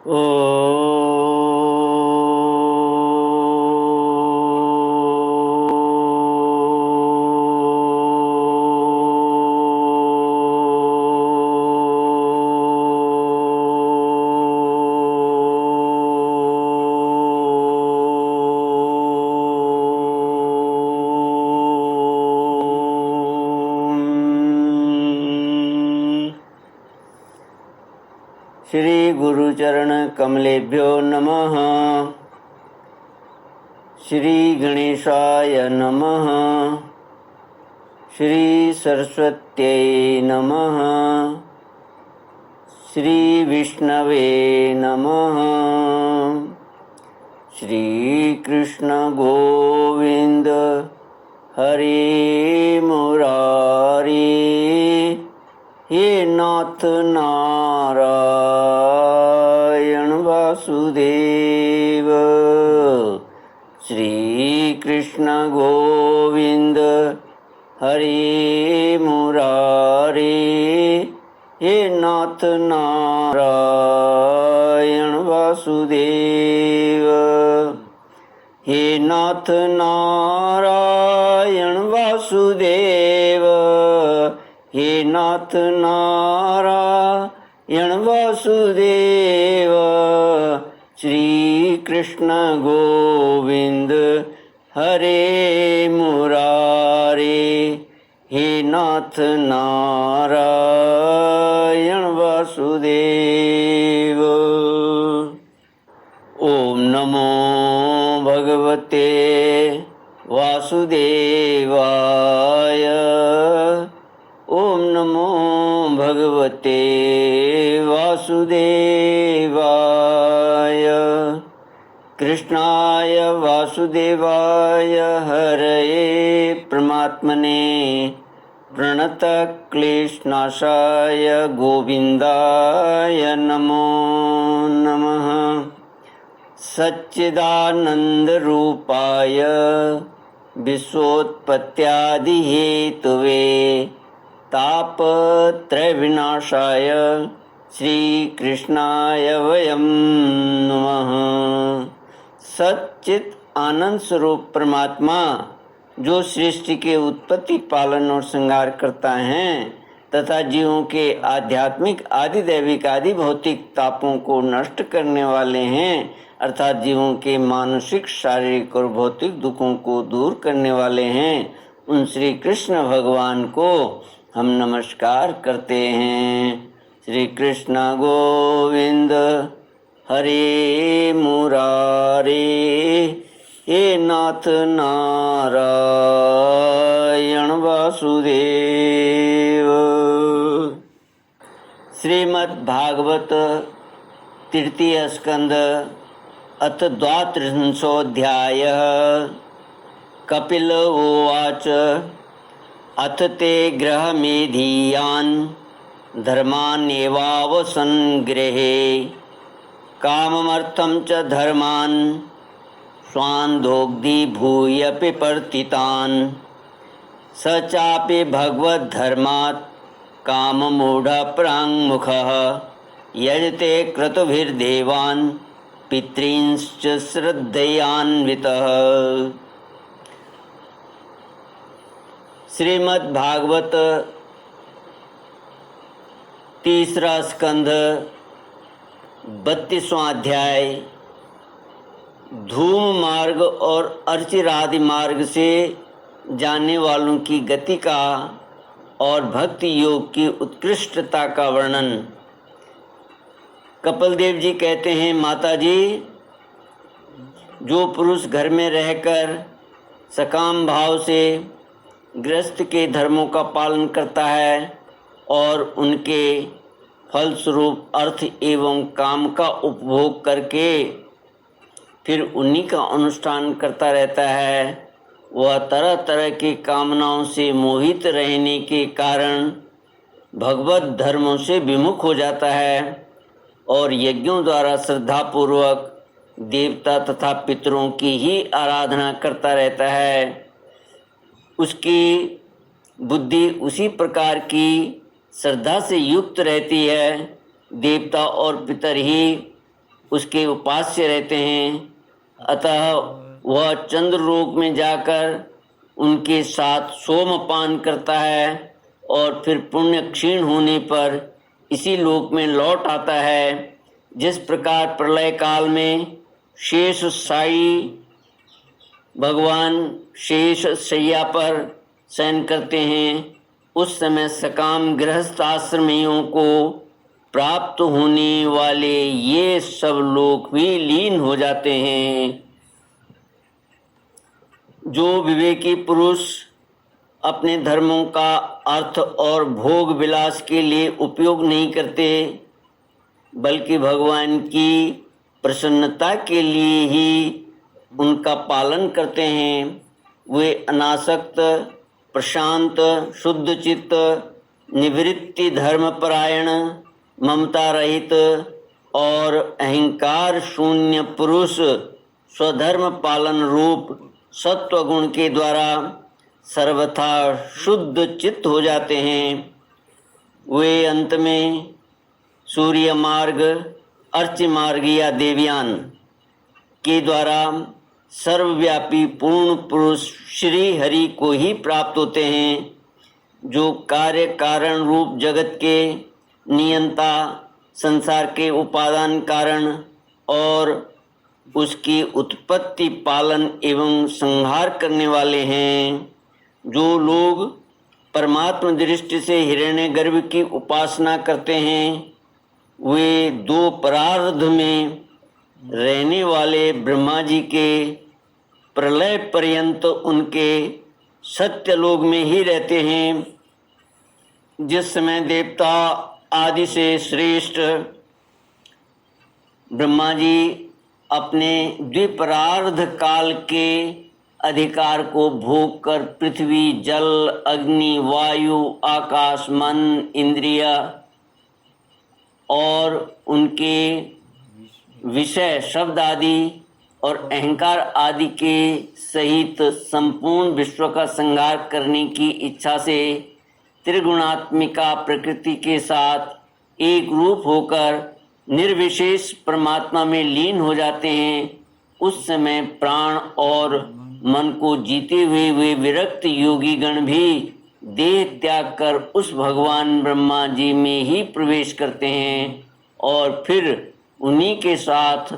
ओ श्री गुरुचरण कमलेभ्यो नमः। श्री गणेशाय नमः। श्री सरस्वत्यै नमः। श्री विष्णवे नमः। श्री कृष्ण गोविंद हरे मुरारी। हे नाथ नारायण वासुदेव। श्री कृष्ण गोविंद हरे मुरारी। हे नाथ नारायण वासुदेव। हे नाथ नारायण वासुदेव। हे नाथ नारायण वासुदेव। श्री कृष्ण गोविंद हरे मुरारी। हे नाथ नारायण वासुदेव। ओम नमो भगवते वासुदेवाय। ओम नमो भगवते वासुदेवाय। कृष्णाय वासुदेवाय हरये परमात्मने प्रणतक्लेशनाशाय गोविन्दाय नमो नमः। सच्चिदानन्दरूपाय विश्वोत्पत्त्यादिहेतवे तापत्रयविनाशाय श्रीकृष्णाय वयं नमः। सच्चित आनंद स्वरूप परमात्मा जो सृष्टि के उत्पत्ति पालन और श्रृंगार करता है तथा जीवों के आध्यात्मिक आदि दैविक आदि भौतिक तापों को नष्ट करने वाले हैं, अर्थात जीवों के मानसिक शारीरिक और भौतिक दुखों को दूर करने वाले हैं, उन श्री कृष्ण भगवान को हम नमस्कार करते हैं। श्री कृष्ण गोविंद हरे मुरारी। हे नाथ नारायण वासुदेव। श्रीमद् भागवत तृतीय स्कंद अथ द्वात्रिंशोऽध्यायः। कपिल उवाच अथ ते गृहमेधीयान् धर्मान्येवावसंगृहे काममर्थं च धर्मान् स्वान्धोग्धीभूय पिपर्तितान्। स चापि भगवद्धर्मात् काममूढप्राङ्मुखः यजते क्रतुभिर्देवान् पितॄंश्च श्रद्धयान्वितः। श्रीमद् भागवत तीसरा स्कंध 32वां अध्याय। धूम मार्ग और अर्चिरादि मार्ग से जाने वालों की गति का और भक्ति योग की उत्कृष्टता का वर्णन। कपिल देव जी कहते हैं, माता जी, जो पुरुष घर में रहकर सकाम भाव से गृहस्थ के धर्मों का पालन करता है और उनके फलस्वरूप अर्थ एवं काम का उपभोग करके फिर उन्हीं का अनुष्ठान करता रहता है, वह तरह तरह की कामनाओं से मोहित रहने के कारण भगवत धर्मों से विमुख हो जाता है और यज्ञों द्वारा श्रद्धापूर्वक देवता तथा पितरों की ही आराधना करता रहता है। उसकी बुद्धि उसी प्रकार की श्रद्धा से युक्त रहती है। देवता और पितर ही उसके उपास्य रहते हैं। अतः वह चंद्रलोक में जाकर उनके साथ सोमपान करता है और फिर पुण्य क्षीण होने पर इसी लोक में लौट आता है। जिस प्रकार प्रलय काल में शेष साई भगवान शेष शैया पर शयन करते हैं, उस समय सकाम गृहस्थ आश्रमियों को प्राप्त होने वाले ये सब लोग भी लीन हो जाते हैं। जो विवेकी पुरुष अपने धर्मों का अर्थ और भोग विलास के लिए उपयोग नहीं करते, बल्कि भगवान की प्रसन्नता के लिए ही उनका पालन करते हैं, वे अनासक्त, प्रशांत, शुद्ध चित्त, निवृत्ति धर्मपरायण, ममता रहित और अहंकार शून्य पुरुष स्वधर्म पालन रूप सत्व गुण के द्वारा सर्वथा शुद्ध चित्त हो जाते हैं। वे अंत में सूर्य मार्ग, अर्च मार्ग या देवयान के द्वारा सर्वव्यापी पूर्ण पुरुष श्री हरि को ही प्राप्त होते हैं, जो कार्य कारण रूप जगत के नियंता, संसार के उपादान कारण और उसकी उत्पत्ति, पालन एवं संहार करने वाले हैं। जो लोग परमात्म दृष्टि से हिरण्यगर्भ की उपासना करते हैं, वे दो परार्ध में रहने वाले ब्रह्मा जी के प्रलय पर्यंत उनके सत्यलोक में ही रहते हैं। जिस समय देवता आदि से श्रेष्ठ ब्रह्मा जी अपने द्विपरार्ध काल के अधिकार को भोग कर पृथ्वी, जल, अग्नि, वायु, आकाश, मन, इंद्रिय और उनके विषय शब्द आदि और अहंकार आदि के सहित संपूर्ण विश्व का संहार करने की इच्छा से त्रिगुणात्मिका प्रकृति के साथ एक रूप होकर निर्विशेष परमात्मा में लीन हो जाते हैं, उस समय प्राण और मन को जीते हुए वे विरक्त योगी गण भी देह त्याग कर उस भगवान ब्रह्मा जी में ही प्रवेश करते हैं और फिर उन्हीं के साथ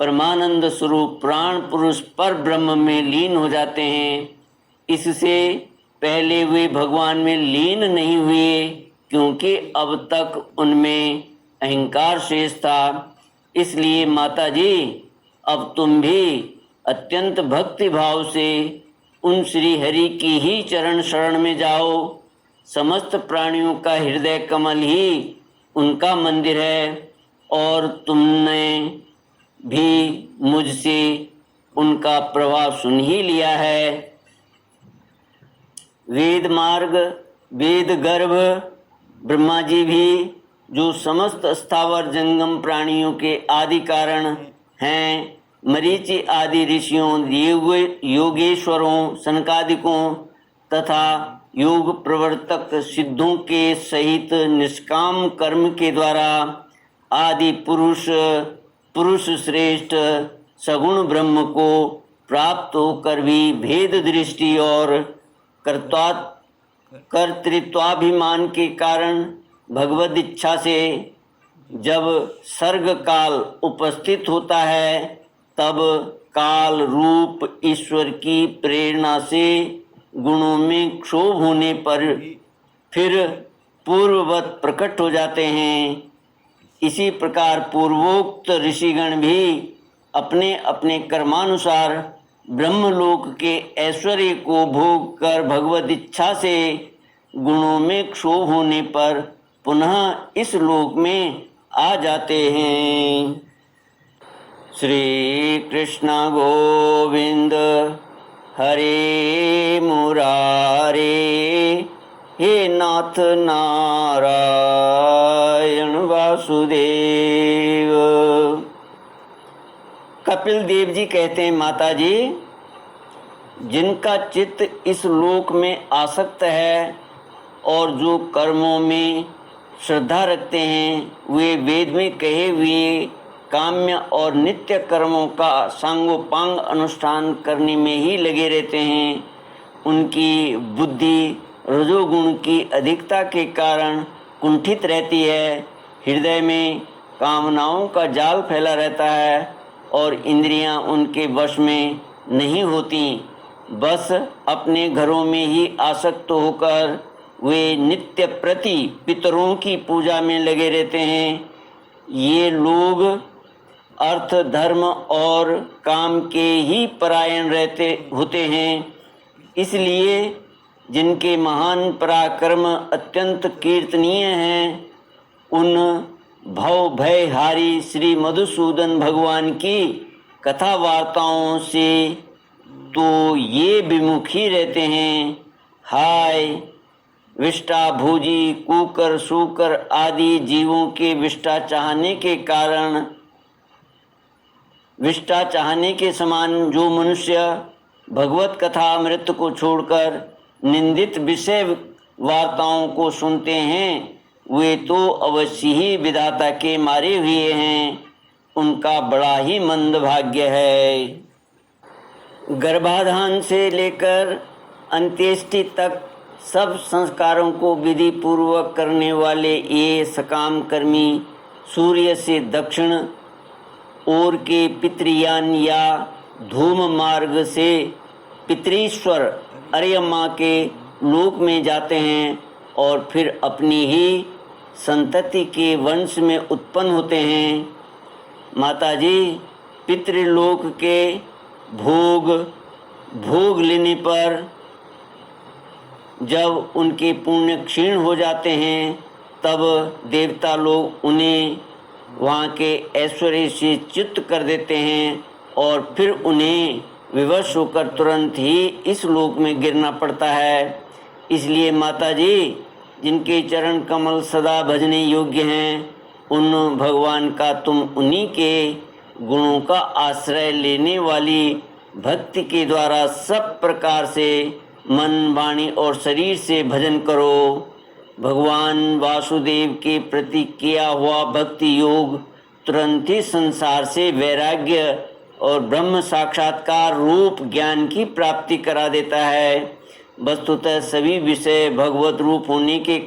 परमानंद स्वरूप प्राण पुरुष पर ब्रह्म में लीन हो जाते हैं। इससे पहले वे भगवान में लीन नहीं हुए, क्योंकि अब तक उनमें अहंकार शेष था। इसलिए माता जी, अब तुम भी अत्यंत भक्ति भाव से उन श्री हरि की ही चरण शरण में जाओ। समस्त प्राणियों का हृदय कमल ही उनका मंदिर है और तुमने भी मुझसे उनका प्रभाव सुन ही लिया है। वेद मार्ग, वेद गर्भ ब्रह्मा जी भी, जो समस्त स्थावर जंगम प्राणियों के आदि कारण हैं, मरीचि आदि ऋषियों, योगेश्वरों, सनकादिकों तथा योग प्रवर्तक सिद्धों के सहित निष्काम कर्म के द्वारा आदि पुरुष श्रेष्ठ सगुण ब्रह्म को प्राप्त होकर भी भेद दृष्टि और कर्तृत्वाभिमान के कारण भगवद इच्छा से जब सर्ग काल उपस्थित होता है, तब काल रूप ईश्वर की प्रेरणा से गुणों में क्षोभ होने पर फिर पूर्ववत प्रकट हो जाते हैं। इसी प्रकार पूर्वोक्त ऋषिगण भी अपने अपने कर्मानुसार ब्रह्मलोक के ऐश्वर्य को भोग कर भगवद इच्छा से गुणों में क्षोभ होने पर पुनः इस लोक में आ जाते हैं। श्री कृष्ण गोविंद हरे मुरारे, हे नाथ नारायण वासुदेव। कपिल देव जी कहते हैं, माता जी, जिनका चित्त इस लोक में आसक्त है और जो कर्मों में श्रद्धा रखते हैं, वे वेद में कहे हुए काम्य और नित्य कर्मों का सांगोपांग अनुष्ठान करने में ही लगे रहते हैं। उनकी बुद्धि रजोगुण की अधिकता के कारण कुंठित रहती है। हृदय में कामनाओं का जाल फैला रहता है और इंद्रियां उनके वश में नहीं होती। बस अपने घरों में ही आसक्त होकर वे नित्य प्रति पितरों की पूजा में लगे रहते हैं। ये लोग अर्थ, धर्म और काम के ही परायण होते हैं। इसलिए जिनके महान पराक्रम अत्यंत कीर्तनीय हैं, उन भव भयहारी श्री मधुसूदन भगवान की कथा वार्ताओं से तो ये विमुख ही रहते हैं। हाय, विष्टा भोजी, कुकर, सूकर आदि जीवों के विष्टा चाहने के समान जो मनुष्य भगवत कथा अमृत को छोड़कर निंदित विषय वार्ताओं को सुनते हैं, वे तो अवश्य ही विधाता के मारे हुए हैं। उनका बड़ा ही मंद भाग्य है। गर्भाधान से लेकर अंत्येष्टि तक सब संस्कारों को विधि पूर्वक करने वाले ये सकाम कर्मी सूर्य से दक्षिण ओर के पितृयान या धूम मार्ग से पितरीश्वर अर्यमा के लोक में जाते हैं और फिर अपनी ही संतति के वंश में उत्पन्न होते हैं। माताजी, पितृलोक के भोग लेने पर जब उनके पुण्य क्षीण हो जाते हैं, तब देवता लोग उन्हें वहाँ के ऐश्वर्य से च्युत कर देते हैं और फिर उन्हें विवश होकर तुरंत ही इस लोक में गिरना पड़ता है। इसलिए माताजी, जिनके चरण कमल सदा भजने योग्य हैं, उन भगवान का तुम उन्हीं के गुणों का आश्रय लेने वाली भक्ति के द्वारा सब प्रकार से मन, वाणी और शरीर से भजन करो। भगवान वासुदेव के प्रति किया हुआ भक्ति योग तुरंत ही संसार से वैराग्य और ब्रह्म साक्षात्कार रूप ज्ञान की प्राप्ति करा देता है। वस्तुतः सभी विषय भगवत रूप होने के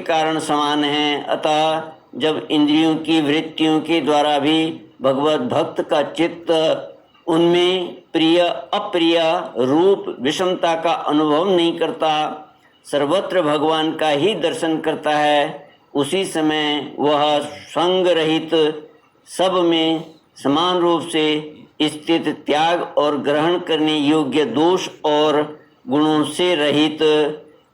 कारण समान हैं। अतः जब इंद्रियों की वृत्तियों के द्वारा भी भगवत भक्त का चित्त उनमें प्रिय अप्रिय रूप विषमता का अनुभव नहीं करता, सर्वत्र भगवान का ही दर्शन करता है, उसी समय वह संग रहित सब में समान रूप से स्थित, त्याग और ग्रहण करने योग्य दोष और गुणों से रहित,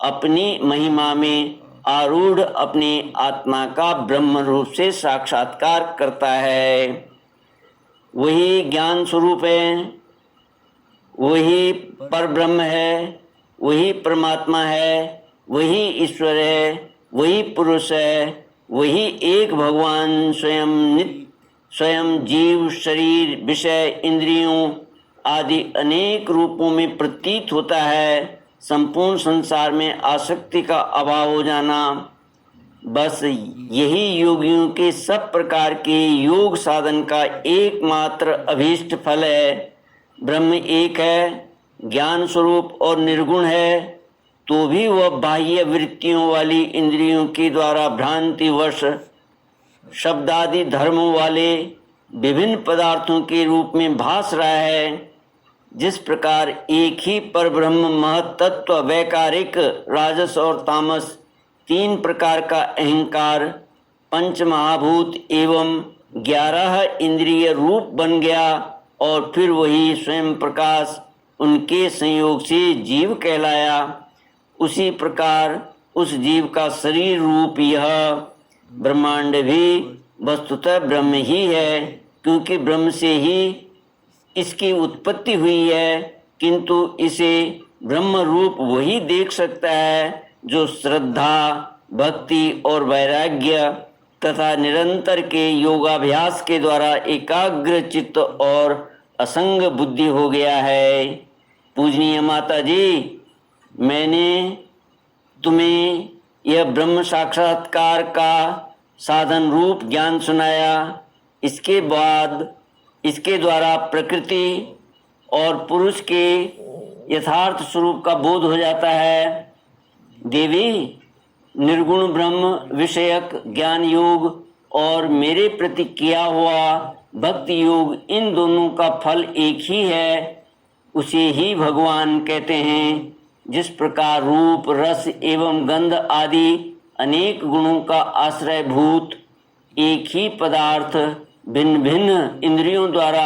अपनी महिमा में आरूढ़ अपनी आत्मा का ब्रह्म रूप से साक्षात्कार करता है। वही ज्ञान स्वरूप है, वही परब्रह्म है, वही परमात्मा है, वही ईश्वर है, वही पुरुष है, वही एक भगवान स्वयं जीव, शरीर, विषय, इंद्रियों आदि अनेक रूपों में प्रतीत होता है। संपूर्ण संसार में आसक्ति का अभाव हो जाना, बस यही योगियों के सब प्रकार के योग साधन का एकमात्र अभीष्ट फल है। ब्रह्म एक है, ज्ञान स्वरूप और निर्गुण है, तो भी वह बाह्य वृत्तियों वाली इंद्रियों के द्वारा भ्रांतिवश शब्दादि धर्मों वाले विभिन्न पदार्थों के रूप में भास रहा है। जिस प्रकार एक ही परब्रह्म महत्तत्व वैकारिक, राजस और तामस तीन प्रकार का अहंकार, पंच महाभूत एवं 11 इंद्रिय रूप बन गया और फिर वही स्वयं प्रकाश उनके संयोग से जीव कहलाया, उसी प्रकार उस जीव का शरीर रूप यह ब्रह्मांड भी वस्तुतः ब्रह्म ही है, क्योंकि ब्रह्म से ही इसकी उत्पत्ति हुई है। किंतु इसे ब्रह्म रूप वही देख सकता है जो श्रद्धा, भक्ति और वैराग्य तथा निरंतर के योगाभ्यास के द्वारा एकाग्र चित्त और असंग बुद्धि हो गया है। पूजनीय माता जी, मैंने तुम्हें यह ब्रह्म साक्षात्कार का साधन रूप ज्ञान सुनाया। इसके बाद इसके द्वारा प्रकृति और पुरुष के यथार्थ स्वरूप का बोध हो जाता है। देवी, निर्गुण ब्रह्म विषयक ज्ञान योग और मेरे प्रति किया हुआ भक्ति योग, इन दोनों का फल एक ही है। उसे ही भगवान कहते हैं। जिस प्रकार रूप रस एवं गंध आदि अनेक गुणों का आश्रयभूत एक ही पदार्थ भिन्न भिन्न इंद्रियों द्वारा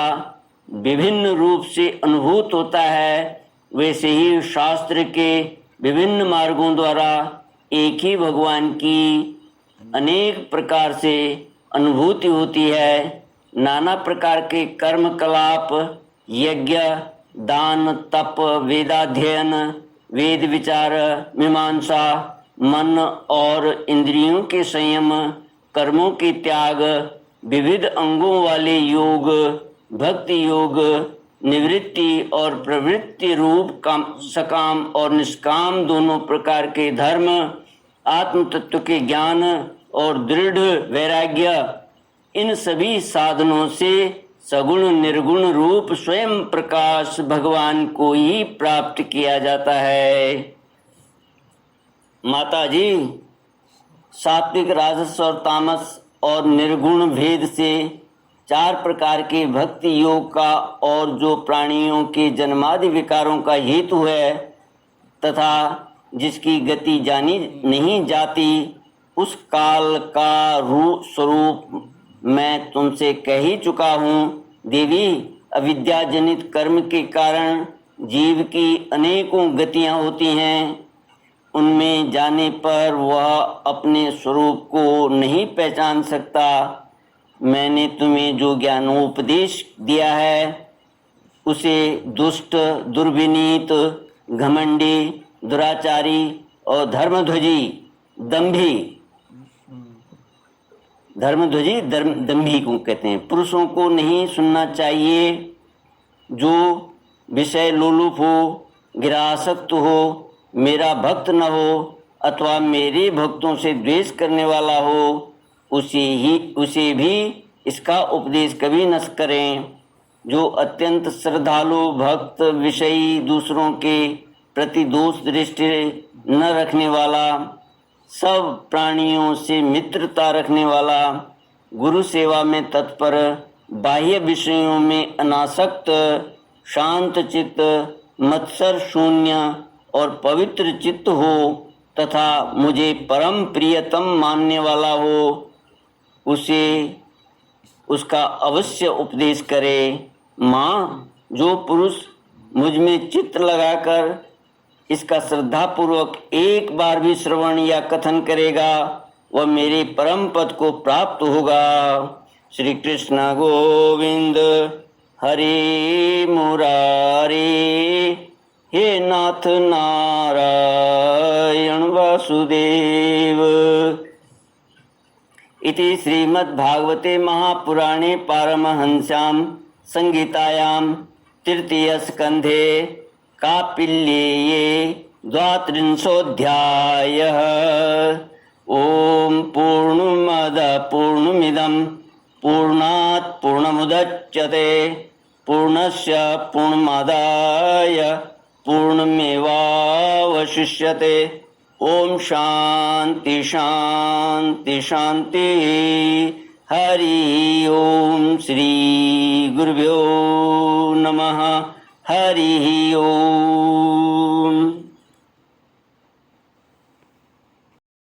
विभिन्न रूप से अनुभूत होता है, वैसे ही शास्त्र के विभिन्न मार्गों द्वारा एक ही भगवान की अनेक प्रकार से अनुभूति होती है। नाना प्रकार के कर्म कलाप, यज्ञ, दान, तप, वेदाध्ययन, वेद विचार, मीमांसा, मन और इंद्रियों के संयम, कर्मों के त्याग, विविध अंगों वाले योग, भक्ति योग, निवृत्ति और प्रवृत्ति रूप काम, सकाम और निष्काम दोनों प्रकार के धर्म, आत्म तत्व के ज्ञान और दृढ़ वैराग्य, इन सभी साधनों से सगुण निर्गुण रूप स्वयं प्रकाश भगवान को ही प्राप्त किया जाता है। माता जी, सात्विक, राजस और तामस और निर्गुण भेद से 4 प्रकार के भक्ति योग का और जो प्राणियों के जन्मादि विकारों का हेतु है तथा जिसकी गति जानी नहीं जाती, उस काल का रूप स्वरूप मैं तुमसे कह ही चुका हूँ। देवी, अविद्या जनित कर्म के कारण जीव की अनेकों गतियाँ होती हैं। उनमें जाने पर वह अपने स्वरूप को नहीं पहचान सकता। मैंने तुम्हें जो ज्ञानोपदेश दिया है उसे दुष्ट, दुर्विनीत, घमंडी, दुराचारी और दम्भी को कहते हैं, पुरुषों को नहीं सुनना चाहिए। जो विषय लोलुप हो, गिरासक्त हो, मेरा भक्त न हो अथवा मेरे भक्तों से द्वेष करने वाला हो, उसे भी इसका उपदेश कभी न करें। जो अत्यंत श्रद्धालु भक्त, विषयी, दूसरों के प्रति दोष दृष्टि न रखने वाला, सब प्राणियों से मित्रता रखने वाला, गुरु सेवा में तत्पर, बाह्य विषयों में अनासक्त, शांत चित्त, मत्सर शून्य और पवित्र चित्त हो तथा मुझे परम प्रियतम मानने वाला हो, उसे उसका अवश्य उपदेश करे। माँ, जो पुरुष मुझ में चित्त लगाकर इसका श्रद्धापूर्वक एक बार भी श्रवण या कथन करेगा, वह मेरे परम पद को प्राप्त होगा। श्री कृष्ण गोविंद हरे मुरारे, हे नाथ नारायण वासुदेव। इति श्रीमद्भागवते महापुराणे पारमहंस्यां संहितायां तृतीयस्कन्धे कापिल्येये 32 ओम पूर्णमदः पूर्णमिदं पूर्णात् पूर्णमुदच्यते पूर्णस्य पूर्णमादाय पूर्णमेवावशिष्यते। ओम शांति शांति शांति। हरि ओम। श्री गुरुभ्यो नमः। हरि ओम।